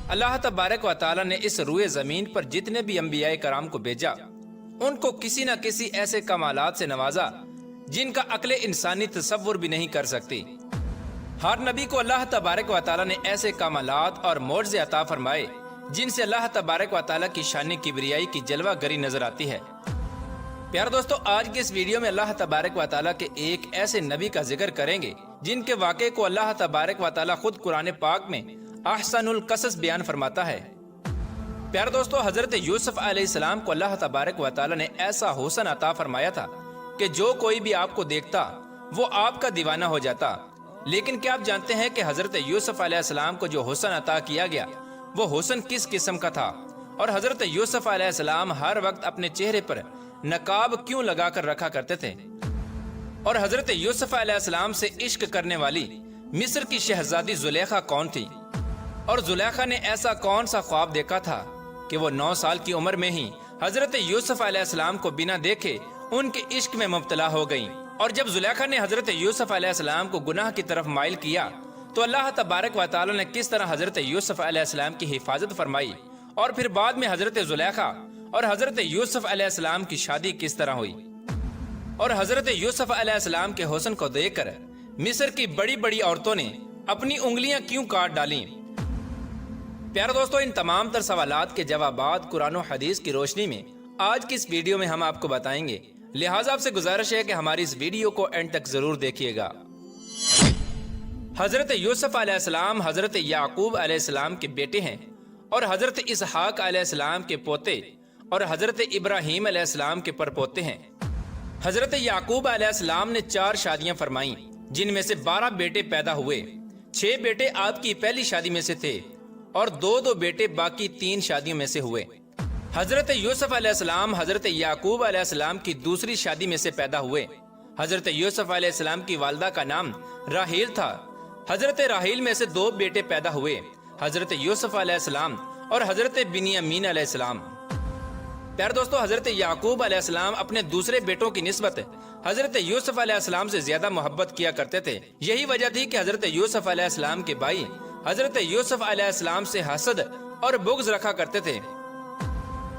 اللہ تبارک و تعالی نے اس روئے زمین پر جتنے بھی انبیاء کرام کو بھیجا ان کو کسی نہ کسی ایسے کمالات سے نوازا جن کا عقل انسانی تصور بھی نہیں کر سکتی۔ ہر نبی کو اللہ تبارک و تعالی نے ایسے کمالات اور معجزے عطا فرمائے جن سے اللہ تبارک و تعالی کی شان کبریائی کی جلوہ گری نظر آتی ہے۔ پیارے دوستو، آج کی اس ویڈیو میں اللہ تبارک و تعالی کے ایک ایسے نبی کا ذکر کریں گے جن کے واقعے کو اللہ تبارک و تعالی خود قرآن پاک میں احسن القصص بیان فرماتا ہے۔ پیارے دوستو، حضرت یوسف علیہ السلام کو اللہ تبارک و تعالی نے ایسا حسن عطا فرمایا تھا کہ جو کوئی بھی آپ کو دیکھتا وہ آپ کا دیوانہ ہو جاتا۔ لیکن کیا آپ جانتے ہیں کہ حضرت یوسف علیہ السلام کو جو حسن عطا کیا گیا وہ حسن کس قسم کا تھا، اور حضرت یوسف علیہ السلام ہر وقت اپنے چہرے پر نقاب کیوں لگا کر رکھا کرتے تھے؟ اور حضرت یوسف علیہ السلام سے عشق کرنے والی مصر کی شہزادی زلیخا کون تھی؟ اور زلیخا نے ایسا کون سا خواب دیکھا تھا کہ وہ 9 سال کی عمر میں ہی حضرت یوسف علیہ السلام کو بنا دیکھے ان کے عشق میں مبتلا ہو گئیں؟ اور جب زلیخا نے حضرت یوسف علیہ السلام کو گناہ کی طرف مائل کیا تو اللہ تبارک و تعالی نے کس طرح حضرت یوسف علیہ السلام کی حفاظت فرمائی، اور پھر بعد میں حضرت زلیخا اور حضرت یوسف علیہ السلام کی شادی کس طرح ہوئی، اور حضرت یوسف علیہ السلام کے حسن کو دیکھ کر مصر کی بڑی بڑی عورتوں نے اپنی انگلیاں کیوں کاٹ ڈالیں؟ پیارے دوستو، ان تمام تر سوالات کے جوابات قرآن و حدیث کی روشنی میں آج کی اس ویڈیو میں ہم آپ کو بتائیں گے، لہٰذا آپ سے گزارش ہے کہ ہماری اس ویڈیو کو اینڈ تک ضرور دیکھیے گا۔ حضرت یوسف علیہ السلام حضرت یعقوب علیہ السلام کے بیٹے ہیں اور حضرت اسحاق علیہ السلام کے پوتے اور حضرت ابراہیم علیہ السلام کے پرپوتے ہیں۔ حضرت یعقوب علیہ السلام نے 4 شادیاں فرمائیں جن میں سے 12 بیٹے پیدا ہوئے۔ 6 بیٹے آپ کی پہلی شادی میں سے تھے اور 2 بیٹے باقی 3 شادیوں میں سے ہوئے۔ حضرت یوسف علیہ السلام حضرت یعقوب علیہ السلام کی دوسری شادی میں سے پیدا ہوئے۔ حضرت یوسف علیہ السلام کی والدہ کا نام راحیل تھا۔ حضرت راحیل میں سے 2 بیٹے پیدا ہوئے، حضرت یوسف علیہ السلام اور حضرت بنیامین علیہ السلام۔ پیارے دوستو، حضرت یعقوب علیہ السلام اپنے دوسرے بیٹوں کی نسبت حضرت یوسف علیہ السلام سے زیادہ محبت کیا کرتے تھے۔ یہی وجہ تھی کہ حضرت یوسف علیہ السلام کے بھائی حضرت یوسف علیہ السلام سے حسد اور بغض رکھا کرتے تھے۔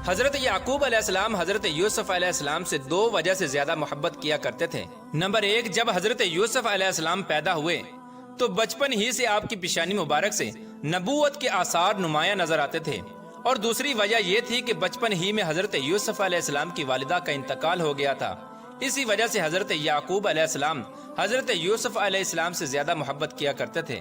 حضرت یعقوب علیہ السلام حضرت یوسف علیہ السلام سے 2 وجہ سے زیادہ محبت کیا کرتے تھے۔ نمبر 1، جب حضرت یوسف علیہ السلام پیدا ہوئے تو بچپن ہی سے آپ کی پیشانی مبارک سے نبوت کے آثار نمایاں نظر آتے تھے، اور دوسری وجہ یہ تھی کہ بچپن ہی میں حضرت یوسف علیہ السلام کی والدہ کا انتقال ہو گیا تھا۔ اسی وجہ سے حضرت یعقوب علیہ السلام حضرت یوسف علیہ السلام سے زیادہ محبت کیا کرتے تھے۔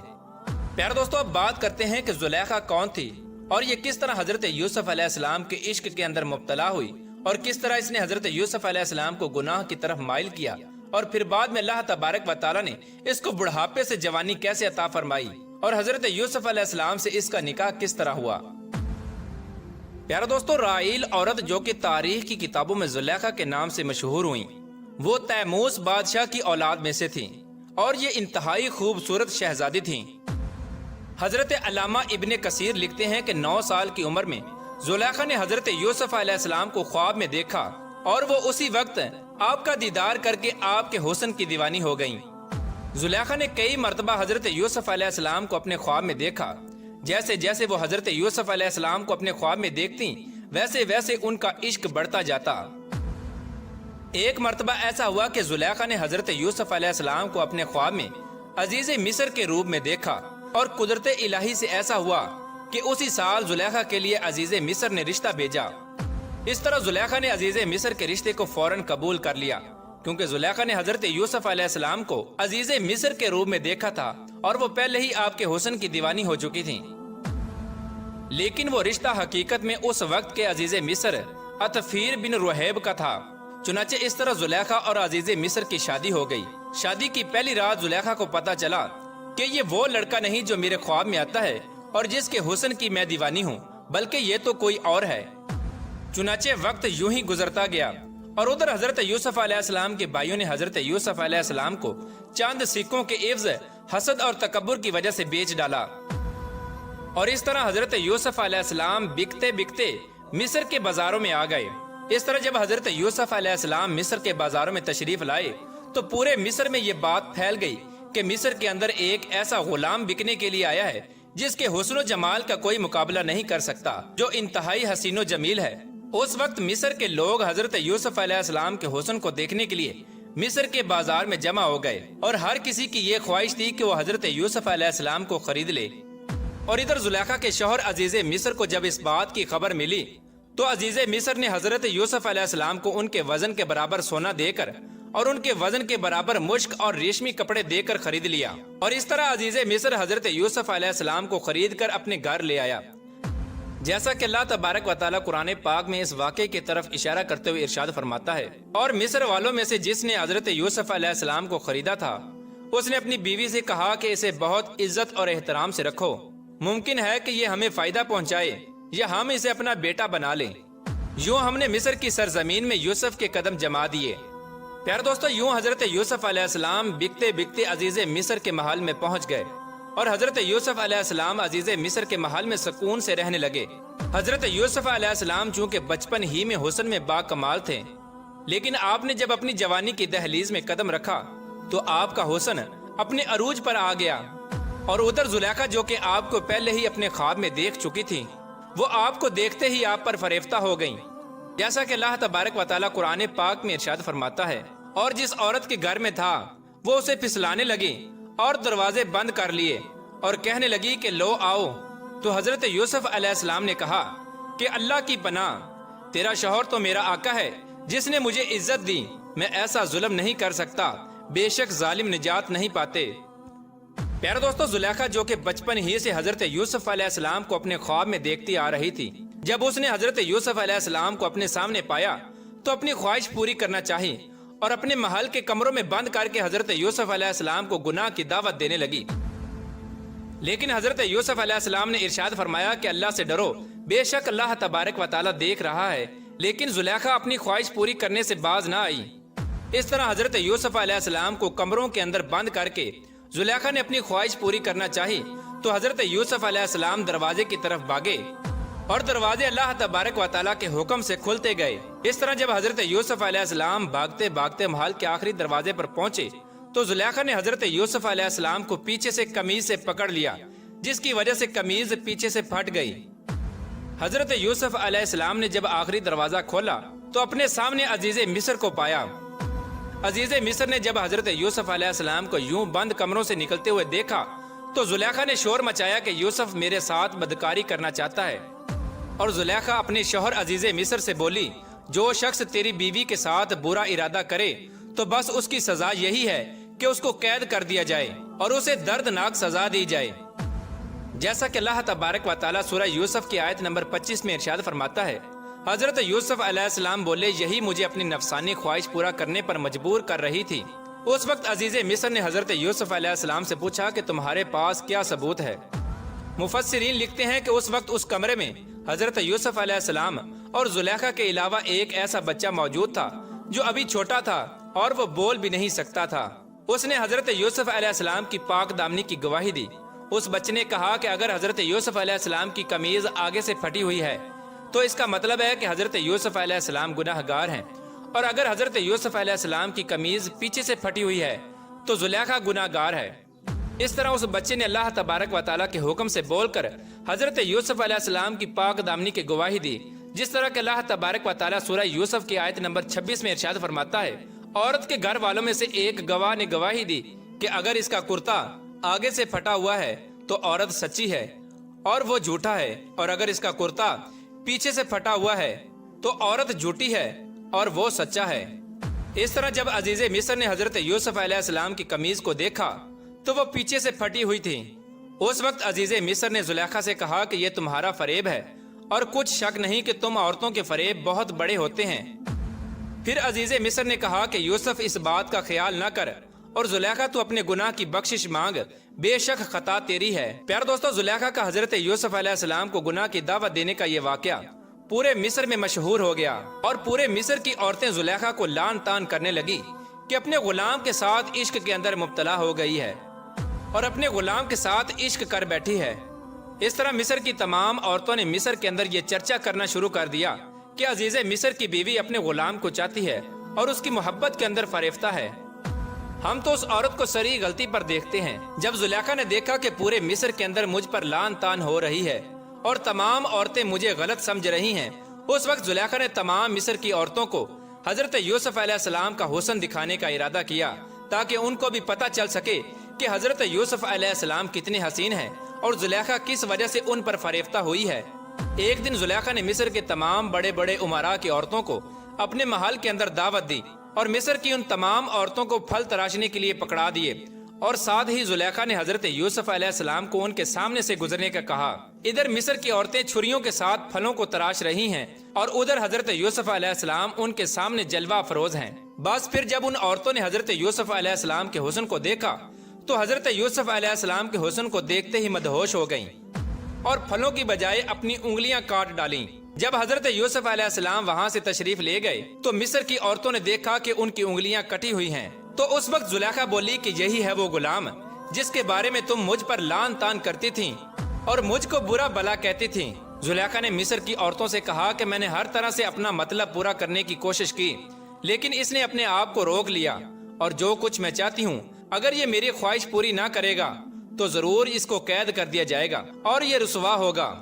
پیارے دوستو، اب بات کرتے ہیں کہ زلیخا کون تھی اور یہ کس طرح حضرت یوسف علیہ السلام کے عشق کے اندر مبتلا ہوئی، اور کس طرح اس نے حضرت یوسف علیہ السلام کو گناہ کی طرف مائل کیا، اور پھر بعد میں اللہ تبارک و تعالی نے اس کو بڑھاپے سے جوانی کیسے عطا فرمائی، اور حضرت یوسف علیہ السلام سے اس کا نکاح کس طرح ہوا۔ پیارے دوستو، راحیل عورت جو کہ تاریخ کی کتابوں میں زلیخا کے نام سے مشہور ہوئیں، وہ تیموس بادشاہ کی اولاد میں سے تھیں، اور یہ انتہائی خوبصورت شہزادی تھیں۔ حضرت علامہ ابن کثیر لکھتے ہیں کہ 9 سال کی عمر میں زلیخا نے حضرت یوسف علیہ السلام کو خواب میں دیکھا، اور وہ اسی وقت آپ کا دیدار کر کے آپ کے حسن کی دیوانی ہو گئیں۔ زلیخا نے کئی مرتبہ حضرت یوسف علیہ السلام کو اپنے خواب میں دیکھا۔ جیسے جیسے وہ حضرت یوسف علیہ السلام کو اپنے خواب میں دیکھتی ویسے ویسے ان کا عشق بڑھتا جاتا۔ ایک مرتبہ ایسا ہوا کہ زلیخا نے حضرت یوسف علیہ السلام کو اپنے خواب میں عزیز مصر کے روپ میں دیکھا، اور قدرت الہی سے ایسا ہوا کہ اسی سال زلیخا کے لیے عزیز مصر نے رشتہ بھیجا۔ اس طرح زلیخا نے عزیز مصر کے رشتے کو فوراً قبول کر لیا، کیونکہ زلیخا نے حضرت یوسف علیہ السلام کو عزیز مصر کے روپ میں دیکھا تھا، اور وہ پہلے ہی آپ کے حسن کی دیوانی ہو چکی تھیں۔ لیکن وہ رشتہ حقیقت میں اس وقت کے عزیز مصر عطفیر بن رحیب کا تھا۔ چنانچہ اس طرح زلیخا اور عزیز مصر کی شادی ہو گئی۔ شادی کی پہلی رات زلیخا کو پتہ چلا کہ یہ وہ لڑکا نہیں جو میرے خواب میں آتا ہے اور جس کے حسن کی میں دیوانی ہوں، بلکہ یہ تو کوئی اور ہے۔ چنانچہ وقت یوں ہی گزرتا گیا، اور ادھر حضرت یوسف علیہ السلام کے بھائیوں نے حضرت یوسف علیہ السلام کو چاند سکوں کے عوض حسد اور تکبر کی وجہ سے بیچ ڈالا، اور اس طرح حضرت یوسف علیہ السلام بکتے بکتے مصر کے بازاروں میں آ گئے۔ اس طرح جب حضرت یوسف علیہ السلام مصر کے بازاروں میں تشریف لائے تو پورے مصر میں یہ بات پھیل گئی کہ مصر کے اندر ایک ایسا غلام بکنے کے لیے آیا ہے جس کے حسن و جمال کا کوئی مقابلہ نہیں کر سکتا، جو انتہائی حسین و جمیل ہے۔ اس وقت مصر کے لوگ حضرت یوسف علیہ السلام کے حسن کو دیکھنے کے لیے مصر کے بازار میں جمع ہو گئے، اور ہر کسی کی یہ خواہش تھی کہ وہ حضرت یوسف علیہ السلام کو خرید لے۔ اور ادھر زلیخا کے شوہر عزیز مصر کو جب اس بات کی خبر ملی تو عزیز مصر نے حضرت یوسف علیہ السلام کو ان کے وزن کے برابر سونا دے کر اور ان کے وزن کے برابر مشک اور ریشمی کپڑے دے کر خرید لیا، اور اس طرح عزیز مصر حضرت یوسف علیہ السلام کو خرید کر اپنے گھر لے آیا۔ جیسا کہ اللہ تبارک و تعالیٰ قرآن پاک میں اس واقعے کی طرف اشارہ کرتے ہوئے ارشاد فرماتا ہے، اور مصر والوں میں سے جس نے حضرت یوسف علیہ السلام کو خریدا تھا اس نے اپنی بیوی سے کہا کہ اسے بہت عزت اور احترام سے رکھو، ممکن ہے کہ یہ ہمیں فائدہ پہنچائے یا ہم اسے اپنا بیٹا بنا لیں۔ یوں ہم نے مصر کی سرزمین میں یوسف کے قدم جما دیے۔ پیارے دوستو، یوں حضرت یوسف علیہ السلام بکتے بکتے عزیز مصر کے محل میں پہنچ گئے، اور حضرت یوسف علیہ السلام عزیز مصر کے محل میں سکون سے رہنے لگے۔ حضرت یوسف علیہ السلام چونکہ بچپن ہی میں حسن میں با کمال تھے، لیکن آپ نے جب اپنی جوانی کی دہلیز میں قدم رکھا تو آپ کا حسن اپنے عروج پر آ گیا، اور ادھر زلیخا جو کہ آپ کو پہلے ہی اپنے خواب میں دیکھ چکی تھی، وہ آپ کو دیکھتے ہی آپ پر فریفتہ ہو گئیں۔ جیسا کہ اللہ تبارک و تعالیٰ قرآن پاک میں ارشاد فرماتا ہے، اور جس عورت کے گھر میں تھا وہ اسے پھسلانے لگی اور دروازے بند کر لیے اور کہنے لگی کہ لو آؤ۔ تو حضرت یوسف علیہ السلام نے کہا کہ اللہ کی پناہ، تیرا شوہر تو میرا آقا ہے جس نے مجھے عزت دی، میں ایسا ظلم نہیں کر سکتا، بے شک ظالم نجات نہیں پاتے۔ پیارے دوستو، زلیخا جو کہ بچپن ہی سے حضرت یوسف علیہ السلام کو اپنے خواب میں دیکھتی آ رہی تھی، جب اس نے حضرت یوسف علیہ السلام کو اپنے سامنے پایا تو اپنی خواہش پوری کرنا چاہی اور اپنے محل کے کمروں میں بند کر کے حضرت یوسف علیہ السلام کو گناہ کی دعوت دینے لگی۔ لیکن حضرت یوسف علیہ السلام نے ارشاد فرمایا کہ اللہ سے ڈرو، بے شک اللہ تبارک و تعالیٰ دیکھ رہا ہے۔ لیکن زلیخا اپنی خواہش پوری کرنے سے باز نہ آئی۔ اس طرح حضرت یوسف علیہ السلام کو کمروں کے اندر بند کر کے زلیخا نے اپنی خواہش پوری کرنا چاہی تو حضرت یوسف علیہ السلام دروازے کی طرف بھاگے، اور دروازے اللہ تبارک و تعالیٰ کے حکم سے کھلتے گئے۔ اس طرح جب حضرت یوسف علیہ السلام بھاگتے بھاگتے محل کے آخری دروازے پر پہنچے تو زلیخا نے حضرت یوسف علیہ السلام کو پیچھے سے قمیض سے پکڑ لیا، جس کی وجہ سے قمیض پیچھے سے پھٹ گئی۔ حضرت یوسف علیہ السلام نے جب آخری دروازہ کھولا تو اپنے سامنے عزیز مصر کو پایا۔ عزیز مصر نے جب حضرت یوسف علیہ السلام کو یوں بند کمروں سے نکلتے ہوئے دیکھا تو زلیخا نے شور مچایا کہ یوسف میرے ساتھ بدکاری کرنا چاہتا ہے، اور زلیخا اپنے شوہر عزیز مصر سے بولی، جو شخص تیری بیوی کے ساتھ برا ارادہ کرے تو بس اس کی سزا یہی ہے کہ اس کو قید کر دیا جائے اور اسے دردناک سزا دی جائے۔ جیسا کہ اللہ تبارک و تعالیٰ سورہ یوسف کی آیت نمبر 25 میں ارشاد فرماتا ہے، حضرت یوسف علیہ السلام بولے، یہی مجھے اپنی نفسانی خواہش پورا کرنے پر مجبور کر رہی تھی۔ اس وقت عزیز مصر نے حضرت یوسف علیہ السلام سے پوچھا کہ تمہارے پاس کیا ثبوت ہے؟ مفسرین لکھتے ہیں کہ اس وقت اس کمرے میں حضرت یوسف علیہ السلام اور زلیخا کے علاوہ ایک ایسا بچہ موجود تھا جو ابھی چھوٹا تھا اور وہ بول بھی نہیں سکتا تھا۔ اس نے حضرت یوسف علیہ السلام کی پاک دامنی کی گواہی دی۔ اس بچے نے کہا کہ اگر حضرت یوسف علیہ السلام کی قمیض آگے سے پھٹی ہوئی ہے تو اس کا مطلب ہے کہ حضرت یوسف علیہ السلام گناہ گار ہیں، اور اگر حضرت یوسف علیہ السلام کی قمیض پیچھے سے پھٹی ہوئی ہے تو زلیخا گناہ گار ہے۔ اس طرح اس بچے نے اللہ تبارک و تعالیٰ کے حکم سے بول کر حضرت یوسف علیہ السلام کی پاک دامنی کی گواہی دی، جس طرح کہ اللہ تبارک و تعالیٰ سورہ یوسف کی آیت نمبر 26 میں ارشاد فرماتا ہے، عورت کے گھر والوں میں سے ایک گواہ نے گواہی دی کہ اگر اس کا کرتا آگے سے پھٹا ہوا ہے تو عورت سچی ہے اور وہ جھوٹا ہے، اور اگر اس کا کرتا پیچھے سے پھٹا ہوا ہے تو عورت جھوٹی ہے اور وہ سچا ہے۔ اس طرح جب عزیز مصر نے حضرت یوسف علیہ السلام کی قمیض کو دیکھا تو وہ پیچھے سے پھٹی ہوئی تھی۔ اس وقت عزیز مصر نے زلیخا سے کہا کہ یہ تمہارا فریب ہے، اور کچھ شک نہیں کہ تم عورتوں کے فریب بہت بڑے ہوتے ہیں۔ پھر عزیز مصر نے کہا کہ یوسف اس بات کا خیال نہ کر، اور زلیخا تو اپنے گناہ کی بخشش مانگ، بے شک خطا تیری ہے۔ پیارے دوستو، زلیخا کا حضرت یوسف علیہ السلام کو گناہ کی دعوت دینے کا یہ واقعہ پورے مصر میں مشہور ہو گیا، اور پورے مصر کی عورتیں زلیخا کو لان تان کرنے لگی کہ اپنے غلام کے ساتھ عشق کے اندر مبتلا ہو گئی ہے اور اپنے غلام کے ساتھ عشق کر بیٹھی ہے۔ اس طرح مصر کی تمام عورتوں نے مصر کے اندر یہ چرچا کرنا شروع کر دیا کہ عزیز مصر کی بیوی اپنے غلام کو چاہتی ہے اور اس کی محبت کے اندر فریفتہ ہے۔ ہم تو اس عورت کو سری غلطی پر دیکھتے ہیں۔ جب زلیخا نے دیکھا کہ پورے مصر کے اندر مجھ پر لان تان ہو رہی ہے اور تمام عورتیں مجھے غلط سمجھ رہی ہیں، اس وقت زلیخا نے تمام مصر کی عورتوں کو حضرت یوسف علیہ السلام کا حسن دکھانے کا ارادہ کیا، تاکہ ان کو بھی پتہ چل سکے کہ حضرت یوسف علیہ السلام کتنے حسین ہیں اور زلیخا کس وجہ سے ان پر فریفتہ ہوئی ہے۔ ایک دن زلیخا نے مصر کے تمام بڑے بڑے امراء کی عورتوں کو اپنے محل کے اندر دعوت دی اور مصر کی ان تمام عورتوں کو پھل تراشنے کے لیے پکڑا دیے، اور ساتھ ہی زلیخا نے حضرت یوسف علیہ السلام کو ان کے سامنے سے گزرنے کا کہا۔ ادھر مصر کی عورتیں چھریوں کے ساتھ پھلوں کو تراش رہی ہیں اور ادھر حضرت یوسف علیہ السلام ان کے سامنے جلوہ افروز ہیں۔ بس پھر جب ان عورتوں نے حضرت یوسف علیہ السلام کے حسن کو دیکھا تو حضرت یوسف علیہ السلام کے حسن کو دیکھتے ہی مدہوش ہو گئیں اور پھلوں کی بجائے اپنی انگلیاں کاٹ ڈالیں۔ جب حضرت یوسف علیہ السلام وہاں سے تشریف لے گئے تو مصر کی عورتوں نے دیکھا کہ ان کی انگلیاں کٹی ہوئی ہیں۔ تو اس وقت زلیخا بولی کہ یہی ہے وہ غلام جس کے بارے میں تم مجھ پر لان تان کرتی تھیں اور مجھ کو برا بلا کہتی تھیں۔ زلیخا نے مصر کی عورتوں سے کہا کہ میں نے ہر طرح سے اپنا مطلب پورا کرنے کی کوشش کی، لیکن اس نے اپنے آپ کو روک لیا، اور جو کچھ میں چاہتی ہوں اگر یہ میری خواہش پوری نہ کرے گا تو ضرور اس کو قید کر دیا جائے گا اور یہ رسوا ہوگا۔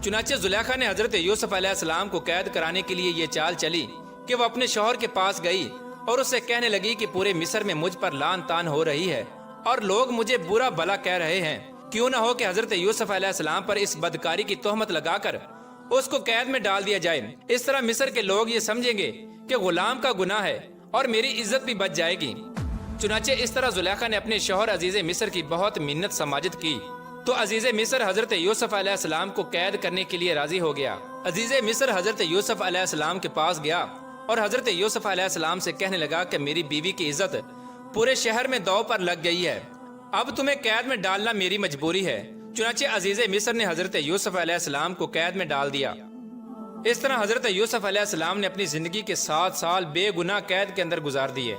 چنانچہ زلیخا نے حضرت یوسف علیہ السلام کو قید کرانے کے لیے یہ چال چلی کہ وہ اپنے شوہر کے پاس گئی اور اس سے کہنے لگی کہ پورے مصر میں مجھ پر لان تان ہو رہی ہے اور لوگ مجھے برا بلا کہہ رہے ہیں، کیوں نہ ہو کہ حضرت یوسف علیہ السلام پر اس بدکاری کی تہمت لگا کر اس کو قید میں ڈال دیا جائے۔ اس طرح مصر کے لوگ یہ سمجھیں گے کہ غلام کا گناہ ہے اور میری عزت بھی بچ جائے گی۔ چنانچہ اس طرح زلیخا نے اپنے شوہر عزیز مصر کی بہت منت سماجت کی تو عزیز مصر حضرت یوسف علیہ السلام کو قید کرنے کے لیے راضی ہو گیا۔ عزیز مصر حضرت یوسف علیہ السلام کے پاس گیا اور حضرت یوسف علیہ السلام سے کہنے لگا کہ میری بیوی کی عزت پورے شہر میں داؤ پر لگ گئی ہے، اب تمہیں قید میں ڈالنا میری مجبوری ہے۔ چنانچہ عزیز مصر نے حضرت یوسف علیہ السلام کو قید میں ڈال دیا۔ اس طرح حضرت یوسف علیہ السلام نے اپنی زندگی کے 7 سال بے گناہ قید کے اندر گزار دیے۔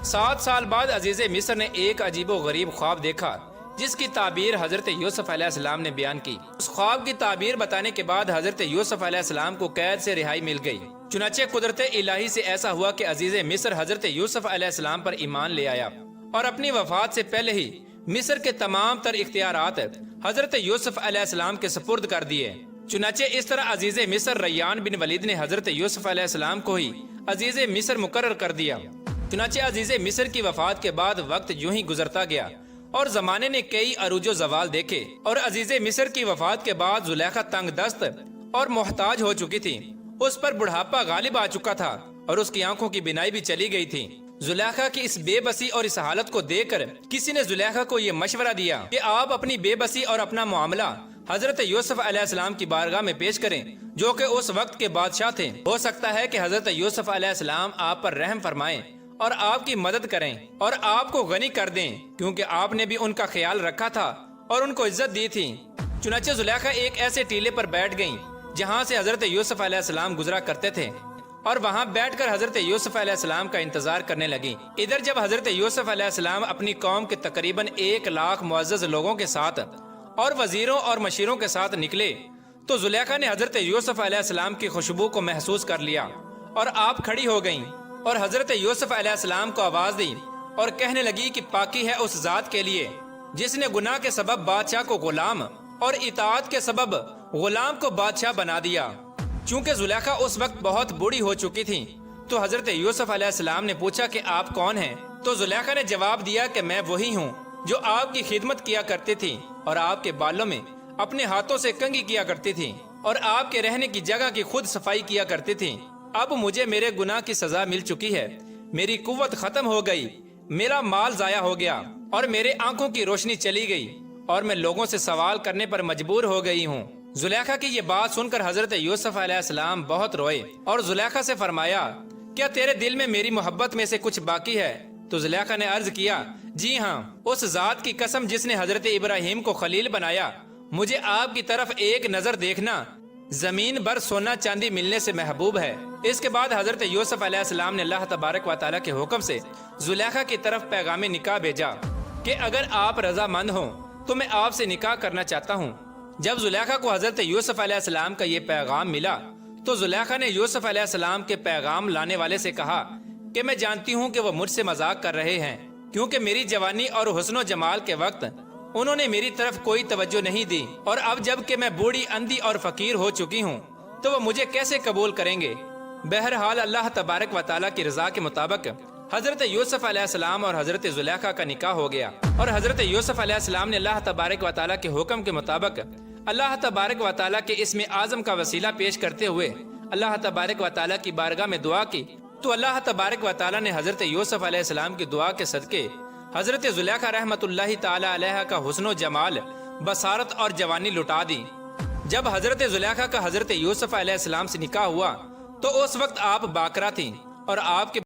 7 سال بعد عزیز مصر نے ایک عجیب و غریب خواب دیکھا جس کی تعبیر حضرت یوسف علیہ السلام نے بیان کی۔ اس خواب کی تعبیر بتانے کے بعد حضرت یوسف علیہ السلام کو قید سے رہائی مل گئی۔ چنانچہ قدرت الہی سے ایسا ہوا کہ عزیز مصر حضرت یوسف علیہ السلام پر ایمان لے آیا اور اپنی وفات سے پہلے ہی مصر کے تمام تر اختیارات حضرت یوسف علیہ السلام کے سپرد کر دیے۔ چنانچہ اس طرح عزیز مصر ریان بن ولید نے حضرت یوسف علیہ السلام کو ہی عزیز مصر مقرر کر دیا۔ چنانچہ عزیز مصر کی وفات کے بعد وقت یوں ہی گزرتا گیا اور زمانے نے کئی عروج و زوال دیکھے، اور عزیز مصر کی وفات کے بعد زلیخا تنگ دست اور محتاج ہو چکی تھی۔ اس پر بڑھاپا غالب آ چکا تھا اور اس کی آنکھوں کی بینائی بھی چلی گئی تھی۔ زلیخا کی اس بے بسی اور اس حالت کو دیکھ کر کسی نے زلیخا کو یہ مشورہ دیا کہ آپ اپنی بے بسی اور اپنا معاملہ حضرت یوسف علیہ السلام کی بارگاہ میں پیش کریں، جو کہ اس وقت کے بادشاہ تھے۔ ہو سکتا ہے کہ حضرت یوسف علیہ السلام آپ پر رحم فرمائیں اور آپ کی مدد کریں اور آپ کو غنی کر دیں، کیونکہ آپ نے بھی ان کا خیال رکھا تھا اور ان کو عزت دی تھی۔ چنانچہ زلیخا ایک ایسے ٹیلے پر بیٹھ گئیں جہاں سے حضرت یوسف علیہ السلام گزرا کرتے تھے، اور وہاں بیٹھ کر حضرت یوسف علیہ السلام کا انتظار کرنے لگی۔ ادھر جب حضرت یوسف علیہ السلام اپنی قوم کے تقریباً 1 لاکھ معزز لوگوں کے ساتھ اور وزیروں اور مشیروں کے ساتھ نکلے تو زلیخا نے حضرت یوسف علیہ السلام کی خوشبو کو محسوس کر لیا اور آپ کھڑی ہو گئیں اور حضرت یوسف علیہ السلام کو آواز دی اور کہنے لگی کہ پاکی ہے اس ذات کے لیے جس نے گناہ کے سبب بادشاہ کو غلام اور اطاعت کے سبب غلام کو بادشاہ بنا دیا۔ چونکہ زلیخا اس وقت بہت بوڑھی ہو چکی تھی تو حضرت یوسف علیہ السلام نے پوچھا کہ آپ کون ہیں؟ تو زلیخا نے جواب دیا کہ میں وہی ہوں جو آپ کی خدمت کیا کرتی تھی اور آپ کے بالوں میں اپنے ہاتھوں سے کنگھی کیا کرتی تھی اور آپ کے رہنے کی جگہ کی خود صفائی کیا کرتی تھی۔ اب مجھے میرے گناہ کی سزا مل چکی ہے، میری قوت ختم ہو گئی، میرا مال ضائع ہو گیا اور میرے آنکھوں کی روشنی چلی گئی اور میں لوگوں سے سوال کرنے پر مجبور ہو گئی ہوں۔ زلیخا کی یہ بات سن کر حضرت یوسف علیہ السلام بہت روئے اور زلیخا سے فرمایا کیا تیرے دل میں میری محبت میں سے کچھ باقی ہے؟ تو زلیخا نے عرض کیا جی ہاں، اس ذات کی قسم جس نے حضرت ابراہیم کو خلیل بنایا، مجھے آپ کی طرف ایک نظر دیکھنا زمین بھر سونا چاندی ملنے سے محبوب ہے۔ اس کے بعد حضرت یوسف علیہ السلام نے اللہ تبارک و تعالیٰ کے حکم سے زلیخا کی طرف پیغام نکاح بھیجا کہ اگر آپ رضا مند ہوں تو میں آپ سے نکاح کرنا چاہتا ہوں۔ جب زلیخا کو حضرت یوسف علیہ السلام کا یہ پیغام ملا تو زلیخا نے یوسف علیہ السلام کے پیغام لانے والے سے کہا کہ میں جانتی ہوں کہ وہ مجھ سے مذاق کر رہے ہیں، کیونکہ میری جوانی اور حسن و جمال کے وقت انہوں نے میری طرف کوئی توجہ نہیں دی، اور اب جب کہ میں بوڑھی، اندھی اور فقیر ہو چکی ہوں تو وہ مجھے کیسے قبول کریں گے؟ بہرحال اللہ تبارک و تعالیٰ کی رضا کے مطابق حضرت یوسف علیہ السلام اور حضرت زلیخا کا نکاح ہو گیا، اور حضرت یوسف علیہ السلام نے اللہ تبارک و تعالیٰ کے حکم کے مطابق اللہ تبارک و تعالیٰ کے اسم اعظم کا وسیلہ پیش کرتے ہوئے اللہ تبارک و تعالیٰ کی بارگاہ میں دعا کی، تو اللہ تبارک و تعالیٰ نے حضرت یوسف علیہ السلام کی دعا کے صدقے حضرت زلیخا رحمت اللہ تعالی علیہ کا حسن و جمال، بصارت اور جوانی لٹا دی۔ جب حضرت زلیخا کا حضرت یوسف علیہ السلام سے نکاح ہوا تو اس وقت آپ باکرہ تھیں، اور آپ کے